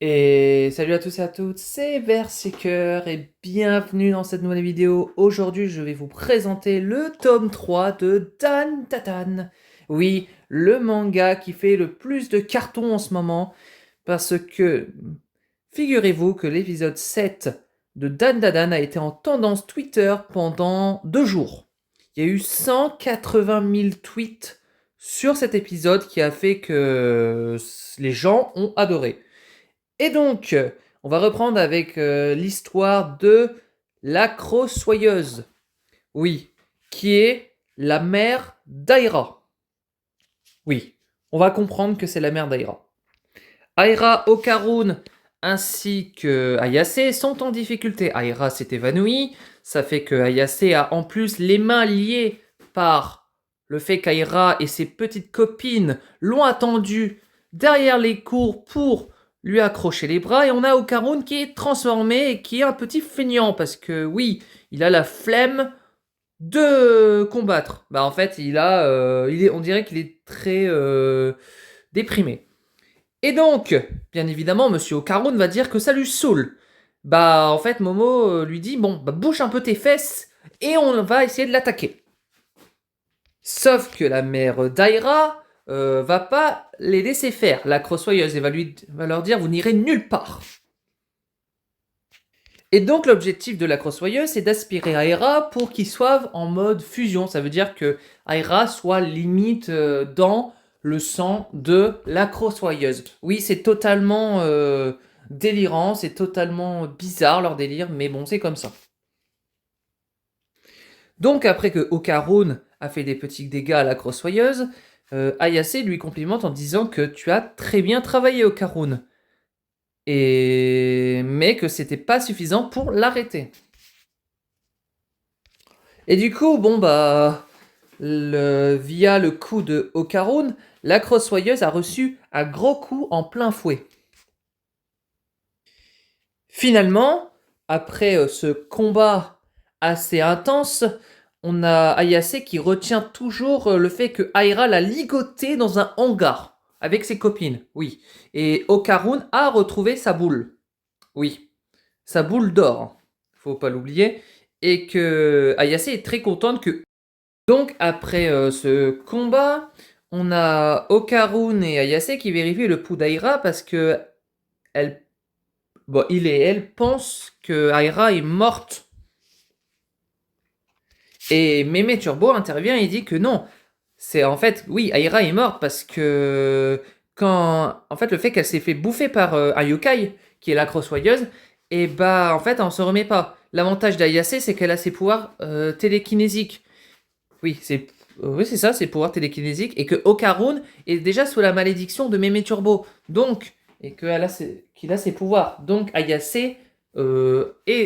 Et salut à tous et à toutes, c'est Berserker et bienvenue dans cette nouvelle vidéo. Aujourd'hui, je vais vous présenter le tome 3 de Dan Tatan. Oui, le manga qui fait le plus de cartons en ce moment parce que figurez-vous que l'épisode 7 de Dan Dadan a été en tendance Twitter pendant 2 jours. Il y a eu 180 000 tweets sur cet épisode qui a fait que les gens ont adoré. Et donc, on va reprendre avec l'histoire de l'acro-soyeuse. Oui, qui est la mère d'Aira. Oui, on va comprendre que c'est la mère d'Aira. Aira, Okarun ainsi que Ayase sont en difficulté. Aira s'est évanouie, ça fait que Ayase a en plus les mains liées par le fait qu'Aira et ses petites copines l'ont attendu derrière les cours pour lui accrocher les bras. Et on a Okarun qui est transformé et qui est un petit feignant parce que oui, il a la flemme de combattre. Bah en fait, on dirait qu'il est très déprimé. Et donc, bien évidemment, Monsieur Okarun va dire que ça lui saoule. Bah, en fait, Momo lui dit, bon, bah, bouge un peu tes fesses et on va essayer de l'attaquer. Sauf que la mère d'Aira va pas les laisser faire, la crossoyeuse, et va leur dire, vous n'irez nulle part. Et donc, l'objectif de la crossoyeuse, c'est d'aspirer Aira pour qu'il soit en mode fusion. Ça veut dire que Aira soit limite dans le sang de la crossoyeuse. Oui, c'est totalement délirant, c'est totalement bizarre leur délire, mais bon, c'est comme ça. Donc après que Okarun a fait des petits dégâts à la crossoyeuse, Ayase lui complimente en disant que tu as très bien travaillé Okarun. Mais que c'était pas suffisant pour l'arrêter. Et du coup, bon bah, via le coup de Okarun, la crossoyeuse a reçu un gros coup en plein fouet. Finalement, après ce combat assez intense, on a Ayase qui retient toujours le fait que Aira l'a ligoté dans un hangar avec ses copines, oui. Et Okarun a retrouvé sa boule, oui, sa boule d'or, faut pas l'oublier, et que Ayase est très contente que... Donc après ce combat, on a Okarun et Ayase qui vérifient le pouls d'Aira parce que il et elle pensent que Aira est morte. Et Mémé Turbo intervient et dit que non. C'est en fait, oui, Aira est morte parce que en fait, le fait qu'elle s'est fait bouffer par un yokai, qui est la crossoyeuse, et bah, en fait, on se remet pas. L'avantage d'Ayase, c'est qu'elle a ses pouvoirs télékinésiques. Oui, c'est ça, ses pouvoirs télékinésiques, et que Okarun est déjà sous la malédiction de Mémé Turbo. Donc, et qu'il a ses pouvoirs. Donc, Ayase et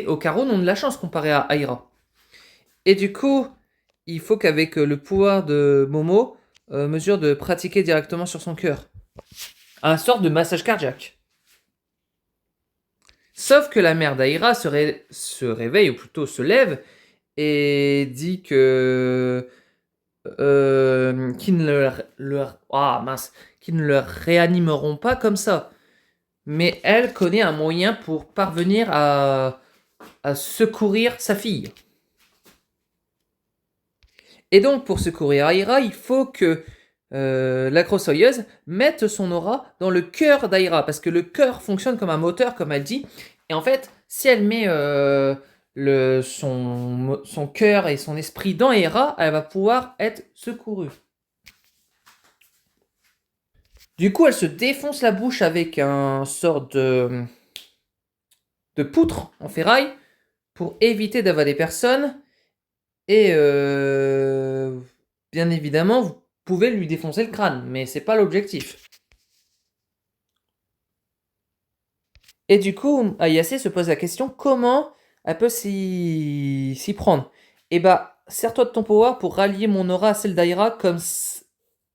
Okarun ont de la chance comparé à Aira. Et du coup, il faut qu'avec le pouvoir de Momo, mesure de pratiquer directement sur son cœur. Un sorte de massage cardiaque. Sauf que la mère d'Aira se réveille, ou plutôt se lève, et dit que... qu'ils ne le réanimeront pas comme ça. Mais elle connaît un moyen pour parvenir à secourir sa fille. Et donc, pour secourir Aira, il faut que la crossoyeuse mette son aura dans le cœur d'Aira, parce que le cœur fonctionne comme un moteur, comme elle dit. Et en fait, si elle met son cœur et son esprit dans Aira, elle va pouvoir être secourue. Du coup, elle se défonce la bouche avec un sort de poutre en ferraille pour éviter d'avaler personne. Et bien évidemment, vous pouvez lui défoncer le crâne, mais c'est pas l'objectif. Et du coup, Ayase se pose la question, comment elle peut s'y prendre? Et bah, sers-toi de ton pouvoir pour rallier mon aura à celle d'Aira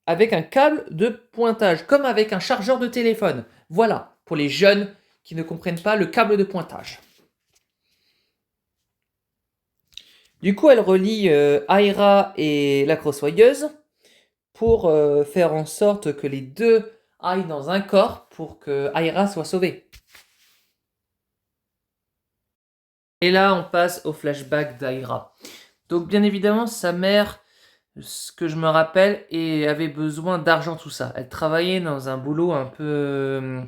avec un câble de pointage, comme avec un chargeur de téléphone. Voilà, pour les jeunes qui ne comprennent pas le câble de pointage. Du coup, elle relie Aira et la crossoyeuse pour faire en sorte que les deux aillent dans un corps pour que Aira soit sauvée. Et là, on passe au flashback d'Aira. Donc, bien évidemment, sa mère, ce que je me rappelle, avait besoin d'argent, tout ça. Elle travaillait dans un boulot un peu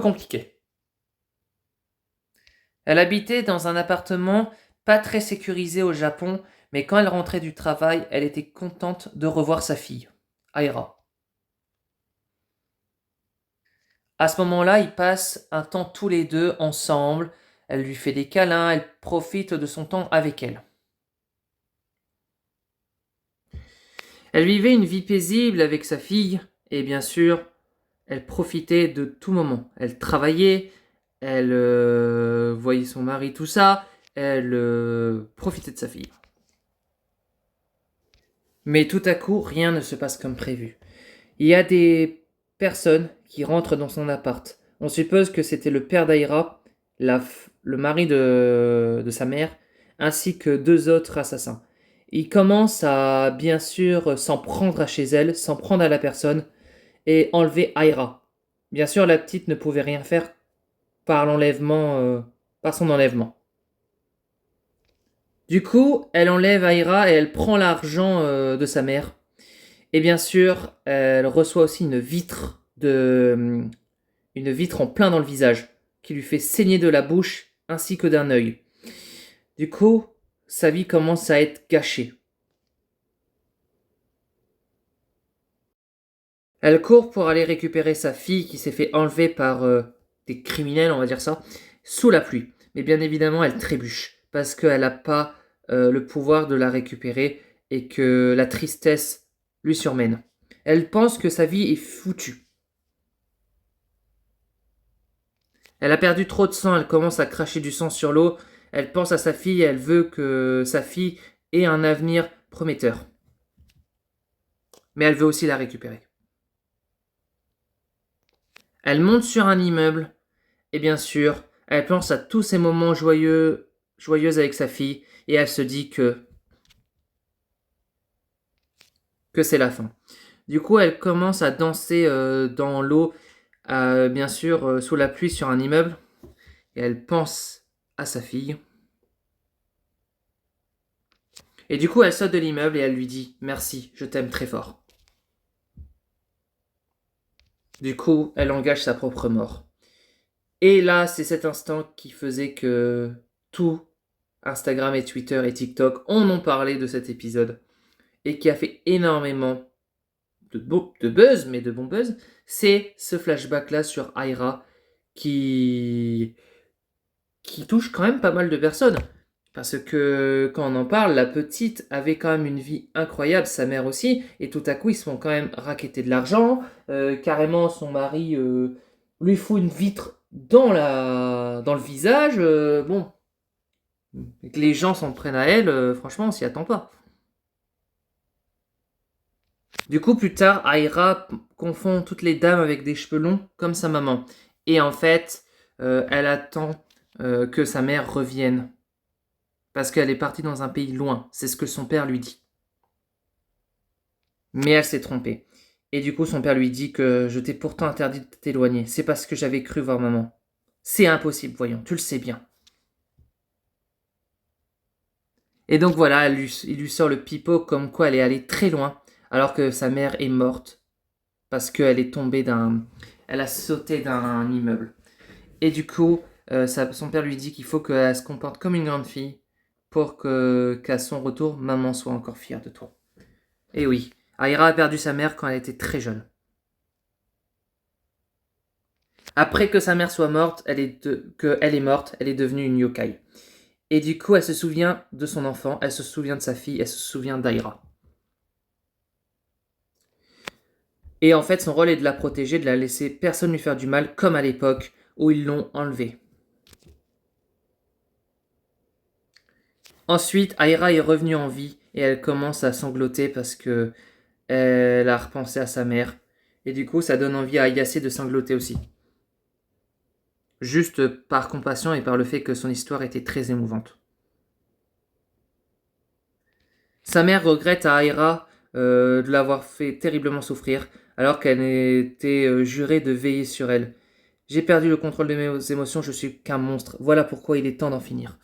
compliqué. Elle habitait dans un appartement pas très sécurisé au Japon, mais quand elle rentrait du travail, elle était contente de revoir sa fille, Aira. À ce moment-là, ils passent un temps tous les deux ensemble. Elle lui fait des câlins, elle profite de son temps avec elle. Elle vivait une vie paisible avec sa fille, et bien sûr, elle profitait de tout moment. Elle travaillait, elle voyait son mari, tout ça, elle profitait de sa fille. Mais tout à coup, rien ne se passe comme prévu. Il y a des personnes qui rentrent dans son appart. On suppose que c'était le père d'Aira, le mari de sa mère, ainsi que deux autres assassins. Ils commencent à, bien sûr, s'en prendre à chez elle, s'en prendre à la personne, et enlever Aira. Bien sûr, la petite ne pouvait rien faire par son enlèvement. Du coup, elle enlève Aira et elle prend l'argent de sa mère. Et bien sûr, elle reçoit aussi une vitre en plein dans le visage, qui lui fait saigner de la bouche ainsi que d'un œil. Du coup, sa vie commence à être gâchée. Elle court pour aller récupérer sa fille qui s'est fait enlever par des criminels, on va dire ça, sous la pluie. Mais bien évidemment, elle trébuche parce qu'elle n'a pas le pouvoir de la récupérer et que la tristesse lui surmène. Elle pense que sa vie est foutue. Elle a perdu trop de sang, elle commence à cracher du sang sur l'eau. Elle pense à sa fille et elle veut que sa fille ait un avenir prometteur. Mais elle veut aussi la récupérer. Elle monte sur un immeuble et bien sûr, elle pense à tous ces moments joyeux avec sa fille et elle se dit que c'est la fin. Du coup, elle commence à danser dans l'eau, bien sûr, sous la pluie sur un immeuble. Et elle pense à sa fille. Et du coup, elle saute de l'immeuble et elle lui dit « Merci, je t'aime très fort ». Du coup, elle engage sa propre mort. Et là, c'est cet instant qui faisait que tout Instagram et Twitter et TikTok en ont parlé de cet épisode. Et qui a fait énormément de buzz, mais de bon buzz, c'est ce flashback-là sur Aira qui touche quand même pas mal de personnes. Parce que quand on en parle, la petite avait quand même une vie incroyable, sa mère aussi, et tout à coup ils se font quand même racketter de l'argent. Carrément, son mari lui fout une vitre dans le visage. Bon, et que les gens s'en prennent à elle, franchement, on s'y attend pas. Du coup, plus tard, Aira confond toutes les dames avec des cheveux longs, comme sa maman. Et en fait, elle attend que sa mère revienne. Parce qu'elle est partie dans un pays loin. C'est ce que son père lui dit. Mais elle s'est trompée. Et du coup, son père lui dit que je t'ai pourtant interdit de t'éloigner. C'est parce que j'avais cru voir maman. C'est impossible, voyons, tu le sais bien. Et donc voilà, il lui sort le pipeau comme quoi elle est allée très loin, alors que sa mère est morte. Parce qu'elle est tombée Elle a sauté d'un immeuble. Et du coup, son père lui dit qu'il faut qu'elle se comporte comme une grande fille pour qu'à son retour, maman soit encore fière de toi. Et oui, Aira a perdu sa mère quand elle était très jeune. Après que sa mère soit morte, qu'elle est morte, elle est devenue une yokai. Et du coup, elle se souvient de son enfant, elle se souvient de sa fille, elle se souvient d'Aira. Et en fait, son rôle est de la protéger, de la laisser personne lui faire du mal, comme à l'époque où ils l'ont enlevée. Ensuite, Aira est revenue en vie et elle commence à sangloter parce que elle a repensé à sa mère. Et du coup, ça donne envie à Ayase de sangloter aussi. Juste par compassion et par le fait que son histoire était très émouvante. Sa mère regrette à Aira de l'avoir fait terriblement souffrir, alors qu'elle était jurée de veiller sur elle. J'ai perdu le contrôle de mes émotions, je suis qu'un monstre. Voilà pourquoi il est temps d'en finir.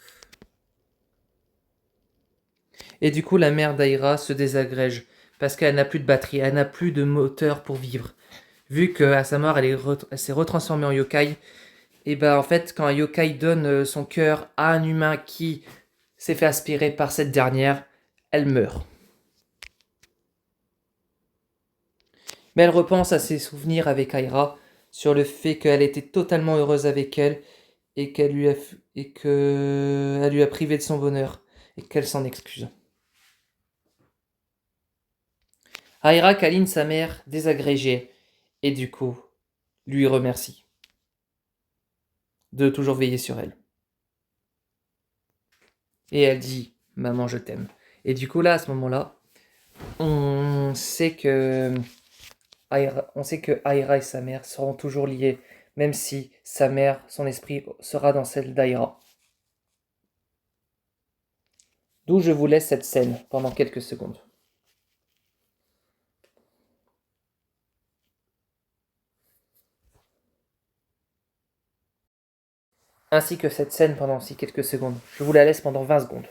Et du coup, la mère d'Aira se désagrège parce qu'elle n'a plus de batterie, elle n'a plus de moteur pour vivre. Vu qu'à sa mort, elle s'est retransformée en yokai, et ben en fait, quand un yokai donne son cœur à un humain qui s'est fait aspirer par cette dernière, elle meurt. Mais elle repense à ses souvenirs avec Aira, sur le fait qu'elle était totalement heureuse avec elle, et qu'elle lui a privé de son bonheur, et qu'elle s'en excuse. Aira câline sa mère désagrégée, et du coup, lui remercie de toujours veiller sur elle. Et elle dit « Maman, je t'aime ». Et du coup, là, à ce moment-là, on sait que Aira et sa mère seront toujours liés, même si sa mère, son esprit, sera dans celle d'Aira. D'où je vous laisse cette scène pendant quelques secondes. Ainsi que cette scène pendant aussi quelques secondes. Je vous la laisse pendant 20 secondes.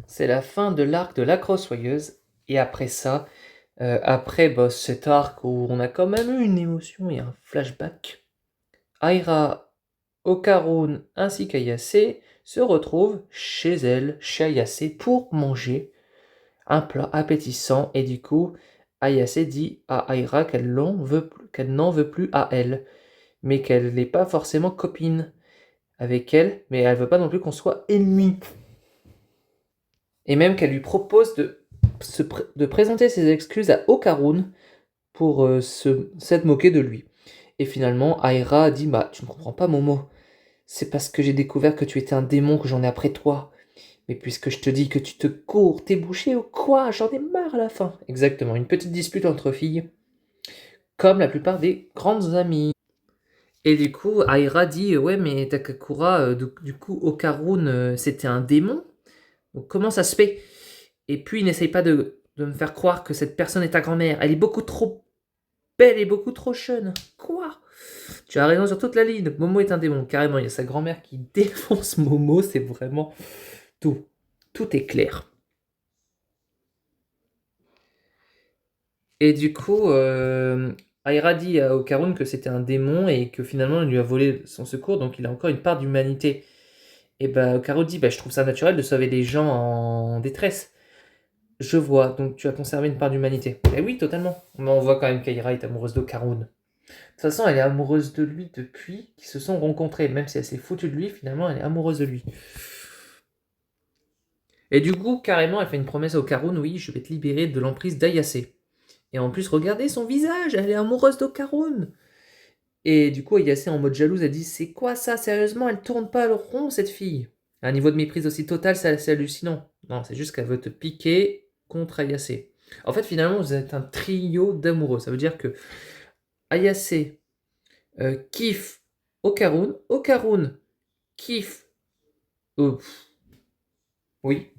C'est la fin de l'arc de la Crosse-Soyeuse. Et après ça, cet arc où on a quand même eu une émotion et un flashback, Aira, Okarun ainsi qu'Ayase se retrouvent chez elle, chez Ayase, pour manger un plat appétissant. Et du coup, Ayase dit à Aira qu'elle n'en veut plus à elle, mais qu'elle n'est pas forcément copine avec elle, mais elle veut pas non plus qu'on soit ennemis. Et même qu'elle lui propose de présenter ses excuses à Okarun pour s'être moqué de lui. Et finalement, Aira dit « Bah, tu ne comprends pas, Momo. C'est parce que j'ai découvert que tu étais un démon que j'en ai après toi. Mais puisque je te dis que tu te cours, t'es bouché ou quoi? J'en ai marre à la fin. » Exactement, une petite dispute entre filles, comme la plupart des grandes amies. Et du coup, Aira dit « Ouais, mais Takakura, du coup, Okarun, c'était un démon? Donc comment ça se fait? Et puis, n'essaye pas de me faire croire que cette personne est ta grand-mère. Elle est beaucoup trop belle et beaucoup trop jeune. Quoi? Tu as raison sur toute la ligne. Momo est un démon. Carrément, il y a sa grand-mère qui défonce Momo. C'est vraiment tout. Tout est clair. Et du coup, Aira dit à Okarun que c'était un démon et que finalement, il lui a volé son secours. Donc, il a encore une part d'humanité. Et bah, Okarun dit, bah, je trouve ça naturel de sauver des gens en détresse. Je vois, donc tu as conservé une part d'humanité. Eh oui, totalement. Mais on voit quand même qu'Aira est amoureuse d'Okarun. De toute façon, elle est amoureuse de lui depuis qu'ils se sont rencontrés. Même si elle s'est foutue de lui, finalement, elle est amoureuse de lui. Et du coup, carrément, elle fait une promesse à Okarun, oui, je vais te libérer de l'emprise d'Ayase. Et en plus, regardez son visage, elle est amoureuse d'Okarun. Et du coup, Ayase, en mode jalouse, elle dit, c'est quoi ça? Sérieusement, elle tourne pas le rond, cette fille. À un niveau de méprise aussi total, c'est assez hallucinant. Non, c'est juste qu'elle veut te piquer contre Ayase. En fait, finalement, vous êtes un trio d'amoureux. Ça veut dire que Ayase kiffe Okarun, Okarun kiffe... oui.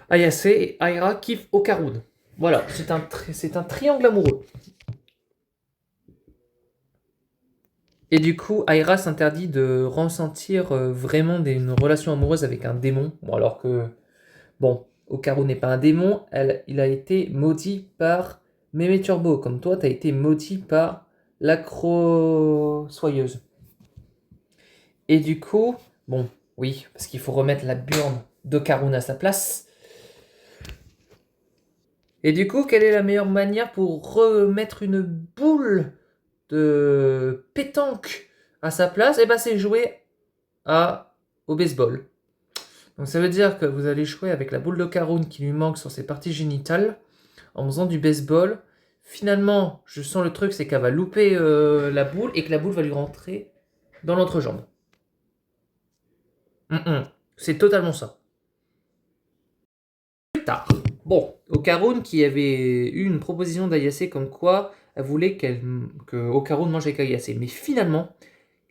Ayase et Aira kiffe Okarun. Voilà, c'est un triangle amoureux. Et du coup, Aira s'interdit de ressentir vraiment une relation amoureuse avec un démon. Bon, alors que... Bon, Okarun n'est pas un démon, il a été maudit par Mémé Turbo, comme toi, t'as été maudit par l'acro-soyeuse. Et du coup, bon, oui, parce qu'il faut remettre la burne d'Okarun à sa place. Et du coup, quelle est la meilleure manière pour remettre une boule de pétanque à sa place? Eh ben, c'est jouer au baseball. Donc ça veut dire que vous allez jouer avec la boule d'Okarun qui lui manque sur ses parties génitales en faisant du baseball. Finalement, je sens le truc, c'est qu'elle va louper la boule et que la boule va lui rentrer dans l'entrejambe. C'est totalement ça. Plus tard. Bon, Okarun qui avait eu une proposition d'Ayase comme quoi elle voulait que Okarun mange avec Ayase. Mais finalement,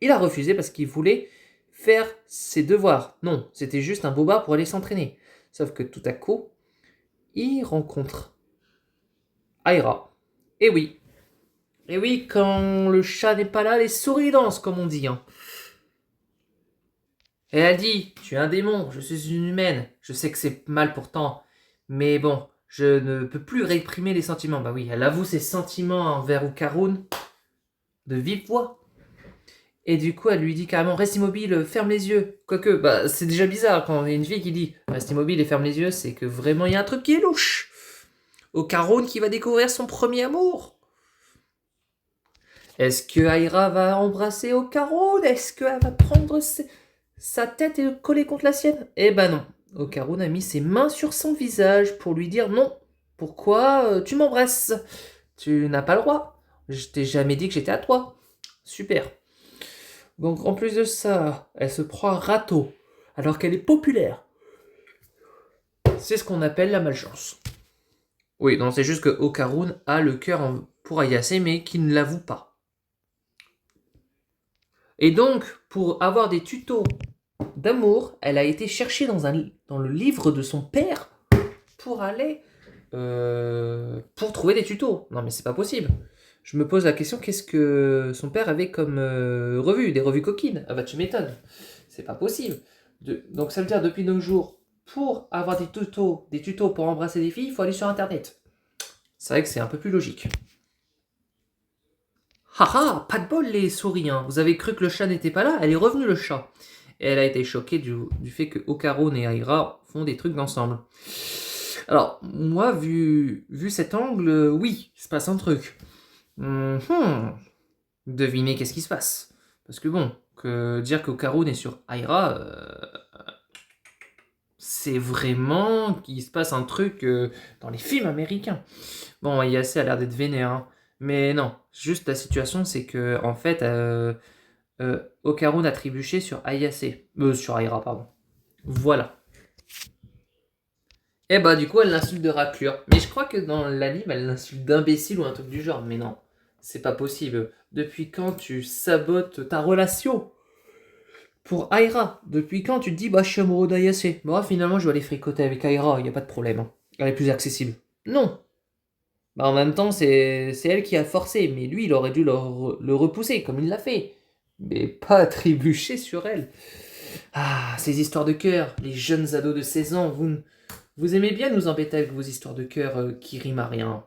il a refusé parce qu'il voulait faire ses devoirs. Non, c'était juste un bobard pour aller s'entraîner. Sauf que tout à coup, il rencontre Aira. Et oui. Et oui, quand le chat n'est pas là, les souris dansent, comme on dit. Hein. Et elle dit, tu es un démon, je suis une humaine. Je sais que c'est mal pourtant. Mais bon, je ne peux plus réprimer les sentiments. Bah oui, elle avoue ses sentiments envers Okarun de vive voix. Et du coup, elle lui dit carrément, reste immobile, ferme les yeux. Quoique, bah, c'est déjà bizarre quand il y a une fille qui dit, reste immobile et ferme les yeux, c'est que vraiment il y a un truc qui est louche. Okarun qui va découvrir son premier amour. Est-ce que Aira va embrasser Okarun? Est-ce qu'elle va prendre sa tête et le coller contre la sienne? Eh ben non. Okarun a mis ses mains sur son visage pour lui dire non. Pourquoi tu m'embrasses? Tu n'as pas le droit. Je t'ai jamais dit que j'étais à toi. Super. Donc en plus de ça, elle se prend un râteau alors qu'elle est populaire. C'est ce qu'on appelle la malchance. Oui, non, c'est juste que Okarun a le cœur pour Ayase mais qui ne l'avoue pas. Et donc, pour avoir des tutos d'amour, elle a été chercher dans le livre de son père pour aller pour trouver des tutos. Non mais c'est pas possible. Je me pose la question, qu'est-ce que son père avait comme revue? Des revues coquines? Ah bah tu m'étonnes. C'est pas possible. Donc ça veut dire depuis nos jours, pour avoir des tutos pour embrasser des filles, il faut aller sur internet. C'est vrai que c'est un peu plus logique. Haha, pas de bol les souris, hein. Vous avez cru que le chat n'était pas là? Elle est revenue le chat. Et elle a été choquée du fait que Okarun et Aira font des trucs ensemble. Alors, moi, vu cet angle, oui, il se passe un truc. Devinez qu'est-ce qui se passe. Parce que bon, dire qu'Okarun est sur Aira, c'est vraiment qu'il se passe un truc dans les films américains. Bon, Ayase a l'air d'être vénère, hein. Mais non, juste la situation, c'est que en fait, Okarun a trébuché sur Ayase. Sur Aira, pardon. Voilà. Et bah du coup, elle l'insulte de raclure. Mais je crois que dans l'anime, elle l'insulte d'imbécile ou un truc du genre. Mais non, c'est pas possible. Depuis quand tu sabotes ta relation pour Aira? Depuis quand tu te dis, bah je suis amoureux d'Ayase? Bon, finalement, je vais aller fricoter avec Aira, y a pas de problème. Hein. Elle est plus accessible. Non. Bah en même temps, c'est elle qui a forcé. Mais lui, il aurait dû le repousser, comme il l'a fait. Mais pas trébucher sur elle. Ah, ces histoires de cœur. Les jeunes ados de 16 ans, vous aimez bien nous embêter avec vos histoires de cœur qui riment à rien.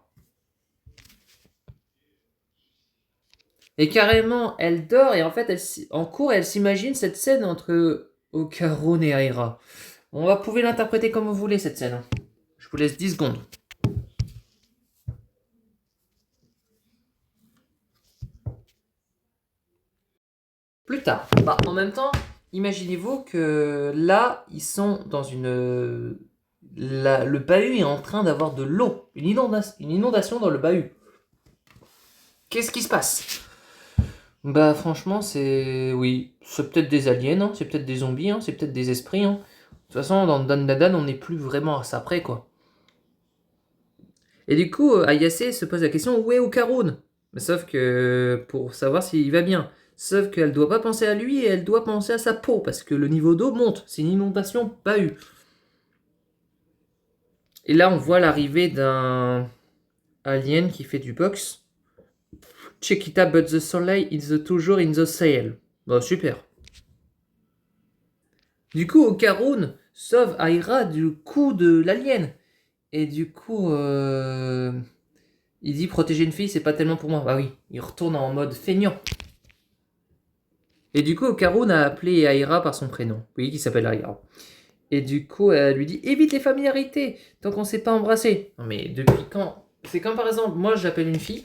Et carrément, elle dort et en fait, en cours, elle s'imagine cette scène entre Okarun et Aira. On va pouvoir l'interpréter comme vous voulez, cette scène. Je vous laisse 10 secondes. Plus tard. Bah, en même temps, imaginez-vous que là, ils sont dans une... le bahut est en train d'avoir de l'eau. Une inondation dans le bahut. Qu'est-ce qui se passe? Bah franchement, c'est... Oui, c'est peut-être des aliens, hein, c'est peut-être des zombies, hein, c'est peut-être des esprits. Hein. De toute façon, dans Dan Dadan, on n'est plus vraiment à ça près, quoi. Et du coup, Ayase se pose la question, où est Okarun? Sauf que... pour savoir s'il va bien. Sauf qu'elle doit pas penser à lui et elle doit penser à sa peau, parce que le niveau d'eau monte. C'est une inondation bahut. Et là, on voit l'arrivée d'un alien qui fait du box. Chiquita but the soleil is toujours in the sail. Bon, super. Du coup, Okarun sauve Aira du coup de l'alien. Et du coup, il dit protéger une fille, c'est pas tellement pour moi. Bah oui, il retourne en mode feignant. Et du coup, Okarun a appelé Aira par son prénom. Oui, qui s'appelle Aira. Et du coup, elle lui dit évite les familiarités tant qu'on s'est pas embrassé. Non mais depuis quand? C'est comme par exemple, moi j'appelle une fille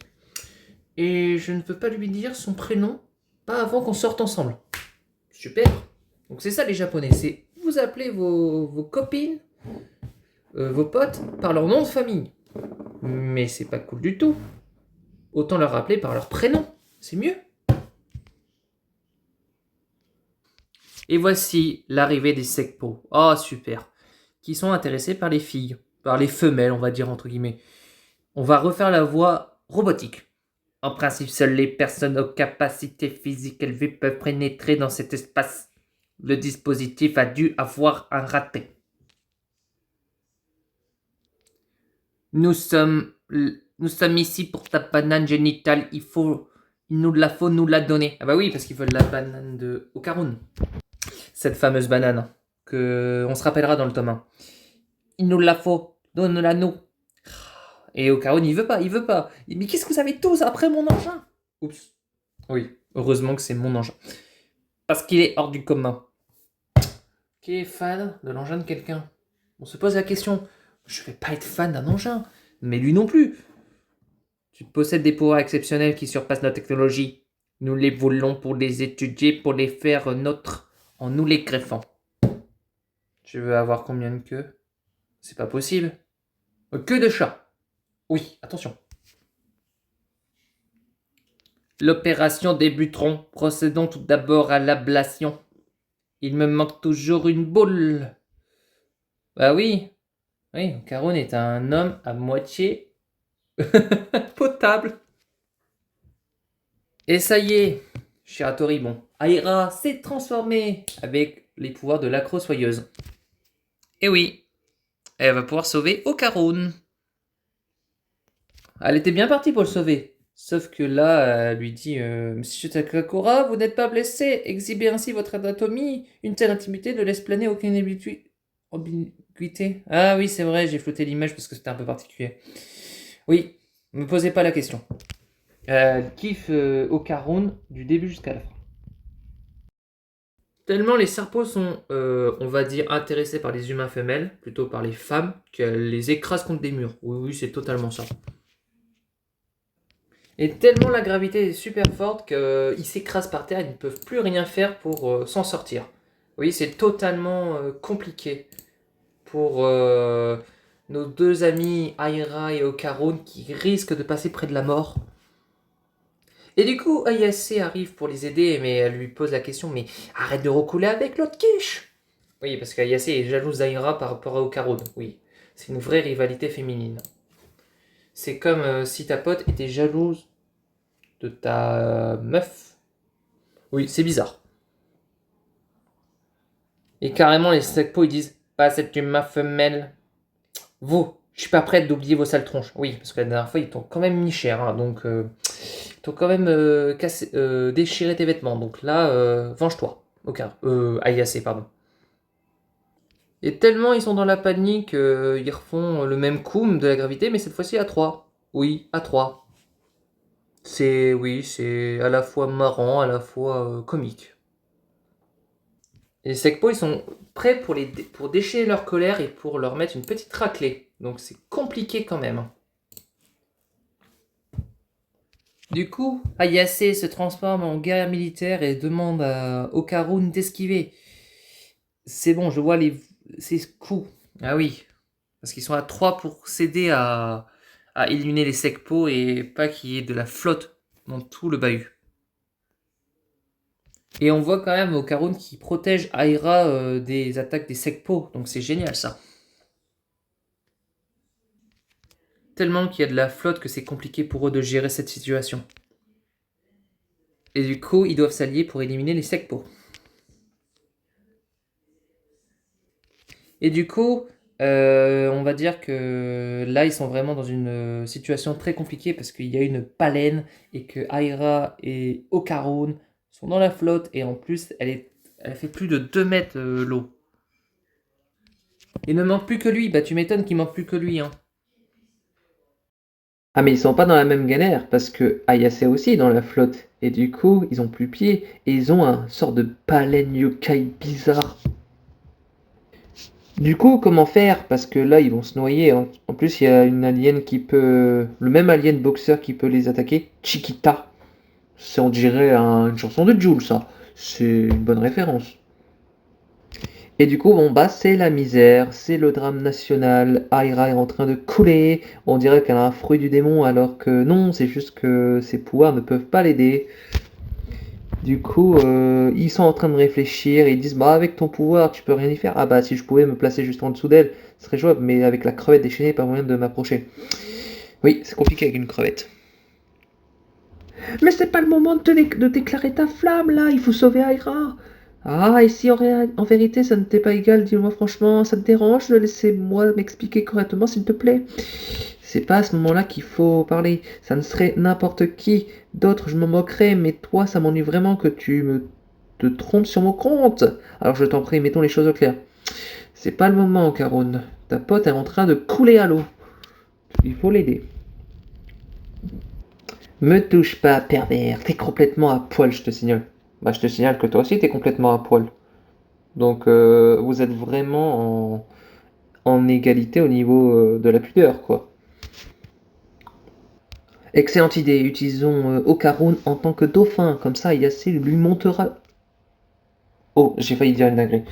et je ne peux pas lui dire son prénom pas avant qu'on sorte ensemble. Super. Donc c'est ça les japonais, c'est vous appelez vos copines, vos potes par leur nom de famille. Mais c'est pas cool du tout. Autant leur rappeler par leur prénom, c'est mieux. Et voici l'arrivée des Sekpo. Oh super. Qui sont intéressés par les filles, par les femelles on va dire entre guillemets. On va refaire la voix robotique. En principe, seules les personnes aux capacités physiques élevées peuvent pénétrer dans cet espace. Le dispositif a dû avoir un raté. Nous sommes, nous sommes ici pour ta banane génitale. Il nous la faut nous la donner. Ah bah oui, parce qu'ils veulent la banane de Okarun. Cette fameuse banane que on se rappellera dans le tome 1. Il nous la faut. Donne-la nous. Et Okarun, il veut pas, il veut pas. Mais qu'est-ce que vous avez tous après mon engin? Oups. Oui, heureusement que c'est mon engin. Parce qu'il est hors du commun. Qui est fan de l'engin de quelqu'un? On se pose la question. Je vais pas être fan d'un engin. Mais lui non plus. Tu possèdes des pouvoirs exceptionnels qui surpassent notre technologie. Nous les voulons pour les étudier, pour les faire nôtres, en nous les greffant. Tu veux avoir combien de queues? C'est pas possible. Queue de chat. Oui, attention. L'opération débuteront. Procédons tout d'abord à l'ablation. Il me manque toujours une boule. Bah oui. Oui, Karun est un homme à moitié potable. Et ça y est, Shiratori, bon, Aira s'est transformée avec les pouvoirs de l'acro-soyeuse. Et oui, elle va pouvoir sauver Okarun. Elle était bien partie pour le sauver. Sauf que là, elle lui dit Monsieur Takakura, vous n'êtes pas blessé. Exhibez ainsi votre anatomie. Une telle intimité ne laisse planer aucune ambiguïté. Ah oui, c'est vrai, j'ai flouté l'image parce que c'était un peu particulier. Oui, ne me posez pas la question. Elle kiffe Okarun du début jusqu'à la fin. Tellement les serpos sont, on va dire, intéressés par les humains femelles, plutôt par les femmes, qu'elles les écrasent contre des murs. Oui, oui, c'est totalement ça. Et tellement la gravité est super forte qu'ils s'écrasent par terre, ils ne peuvent plus rien faire pour s'en sortir. Oui, c'est totalement compliqué pour nos deux amis Aira et Okarun qui risquent de passer près de la mort. Et du coup, Ayase arrive pour les aider, mais elle lui pose la question, mais arrête de recouler avec l'autre quiche. Oui, parce qu'Ayase est jalouse d'Aira par rapport à Okarun, oui. C'est une vraie rivalité féminine. C'est comme si ta pote était jalouse de ta meuf. Oui, c'est bizarre. Et carrément, les Sekpo, ils disent, pas cette meuf femelle. Vous, je suis pas prête d'oublier vos sales tronches. Oui, parce que la dernière fois, ils t'ont quand même mis cher, hein, donc... ils t'ont quand même déchiré tes vêtements. Donc là, venge-toi. Ok. Ayase, pardon. Et tellement ils sont dans la panique, ils refont le même coup de la gravité, mais cette fois-ci à 3. Oui, à 3. Oui, c'est à la fois marrant, à la fois comique. Et les Sekpo, ils sont prêts pour déchirer leur colère et pour leur mettre une petite raclée. Donc c'est compliqué quand même. Du coup, Ayase se transforme en guerrière militaire et demande à Okarun d'esquiver. C'est bon, je vois ses coups. Ah oui, parce qu'ils sont à 3 pour s'aider à éliminer les Sekpo et pas qu'il y ait de la flotte dans tout le bahut. Et on voit quand même Okarun qui protège Aira des attaques des Sekpo, donc c'est génial ça. Tellement qu'il y a de la flotte que c'est compliqué pour eux de gérer cette situation. Et du coup, ils doivent s'allier pour éliminer les Sekpo. Et du coup, on va dire que là, ils sont vraiment dans une situation très compliquée parce qu'il y a une baleine et que Aira et Okarun sont dans la flotte et en plus, elle fait plus de 2 mètres l'eau. Il ne manque plus que lui, bah tu m'étonnes qu'il manque plus que lui, hein. Ah mais ils sont pas dans la même galère parce que Ayase aussi est dans la flotte et du coup ils ont plus pied et ils ont un sort de baleine yokai bizarre. Du coup comment faire? Parce que là ils vont se noyer. En plus il y a une alien qui peut... Le même alien boxeur qui peut les attaquer. Chiquita. C'est on dirait une chanson de Jul ça. C'est une bonne référence. Et du coup, bon, bah, c'est la misère, c'est le drame national. Aira est en train de couler. On dirait qu'elle a un fruit du démon, alors que non, c'est juste que ses pouvoirs ne peuvent pas l'aider. Du coup, ils sont en train de réfléchir. Et ils disent, bah, avec ton pouvoir, tu peux rien y faire. Ah, bah, si je pouvais me placer juste en dessous d'elle, ce serait jouable. Mais avec la crevette déchaînée, pas moyen de m'approcher. Oui, c'est compliqué avec une crevette. Mais c'est pas le moment de déclarer ta flamme, là, il faut sauver Aira. Ah, et si en vérité ça ne t'est pas égal, dis-moi franchement, ça te dérange de laisser moi m'expliquer correctement, s'il te plaît? C'est pas à ce moment-là qu'il faut parler. Ça ne serait n'importe qui d'autre, je m'en moquerais, mais toi, ça m'ennuie vraiment que te trompes sur mon compte. Alors je t'en prie, mettons les choses au clair. C'est pas le moment, Caron. Ta pote est en train de couler à l'eau. Il faut l'aider. Me touche pas, pervers. T'es complètement à poil, je te signale. Bah, je te signale que toi aussi, t'es complètement à poil. Donc, vous êtes vraiment en égalité au niveau de la pudeur, quoi. Excellente idée, utilisons Ocaron en tant que dauphin, comme ça Yacine lui montera... Oh, j'ai failli dire une dinguerie.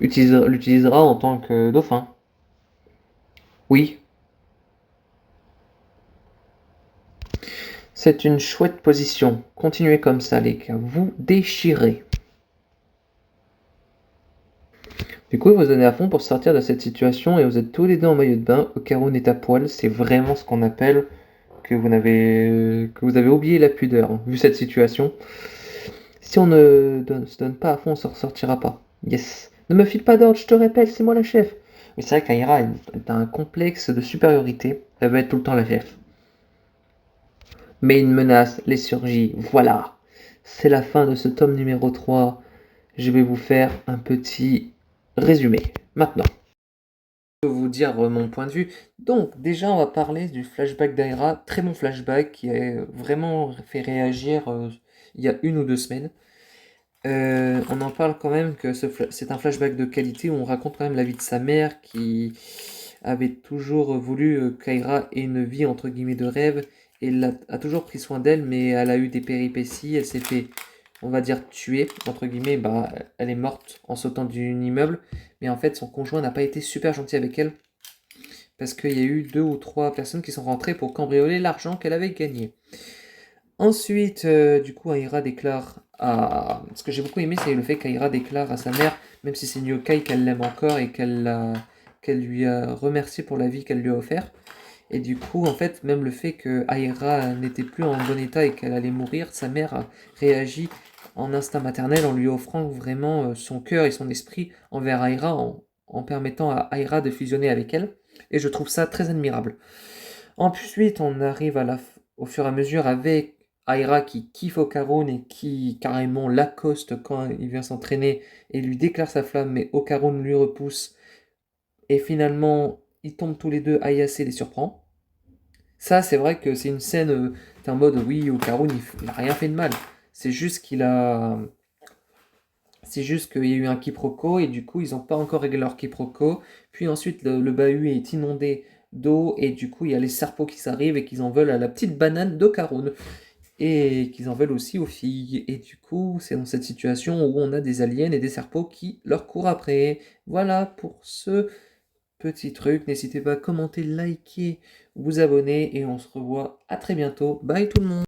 L'utilisera en tant que dauphin. Oui, c'est une chouette position. Continuez comme ça, les gars, vous déchirez. Du coup, vous donnez à fond pour sortir de cette situation et vous êtes tous les deux en maillot de bain. Ocaron est à poil, c'est vraiment ce qu'on appelle que vous avez oublié la pudeur, hein, vu cette situation. Si on ne se donne pas à fond, on s'en ressortira pas. Yes. Ne me file pas d'ordre, je te répète, c'est moi la chef. Mais c'est vrai qu'Aira a un complexe de supériorité. Elle veut être tout le temps la chef. Mais une menace les surgit. Voilà. C'est la fin de ce tome numéro 3. Je vais vous faire un petit résumé. Maintenant. Je vais vous dire mon point de vue. Donc, déjà, on va parler du flashback d'Aira. Très bon flashback qui a vraiment fait réagir il y a 1 ou 2 semaines. On en parle quand même que c'est un flashback de qualité où on raconte quand même la vie de sa mère qui avait toujours voulu qu'Aira ait une vie entre guillemets de rêve et elle a toujours pris soin d'elle, mais elle a eu des péripéties, elle s'est fait, on va dire, tuer, entre guillemets, bah, elle est morte en sautant d'un immeuble, mais en fait son conjoint n'a pas été super gentil avec elle parce qu'il y a eu 2 ou 3 personnes qui sont rentrées pour cambrioler l'argent qu'elle avait gagné. Ensuite, du coup, Aira déclare à... Ce que j'ai beaucoup aimé, c'est le fait qu'Aira déclare à sa mère, même si c'est une yokai, qu'elle l'aime encore et qu'elle lui a remercié pour la vie qu'elle lui a offerte. Et du coup, en fait, même le fait que Aira n'était plus en bon état et qu'elle allait mourir, sa mère a réagi en instinct maternel en lui offrant vraiment son cœur et son esprit envers Aira en permettant à Aira de fusionner avec elle. Et je trouve ça très admirable. Ensuite, on arrive au fur et à mesure avec Aira qui kiffe Ocaron et qui carrément l'accoste quand il vient s'entraîner et lui déclare sa flamme, mais Ocaron lui repousse. Et finalement, ils tombent tous les deux, Ayase les surprend. Ça, c'est vrai que c'est une scène, t'es en mode, oui, Ocaron, il a rien fait de mal. C'est juste qu'il a... C'est juste qu'il y a eu un quiproquo et du coup, ils n'ont pas encore réglé leur quiproquo. Puis ensuite, le bahut est inondé d'eau et du coup, il y a les serpents qui s'arrivent et qu'ils en veulent à la petite banane d'Ocaron. Et qu'ils en veulent aussi aux filles. Et du coup, c'est dans cette situation où on a des aliens et des serpents qui leur courent après. Voilà pour ce petit truc. N'hésitez pas à commenter, liker, vous abonner et on se revoit à très bientôt. Bye tout le monde!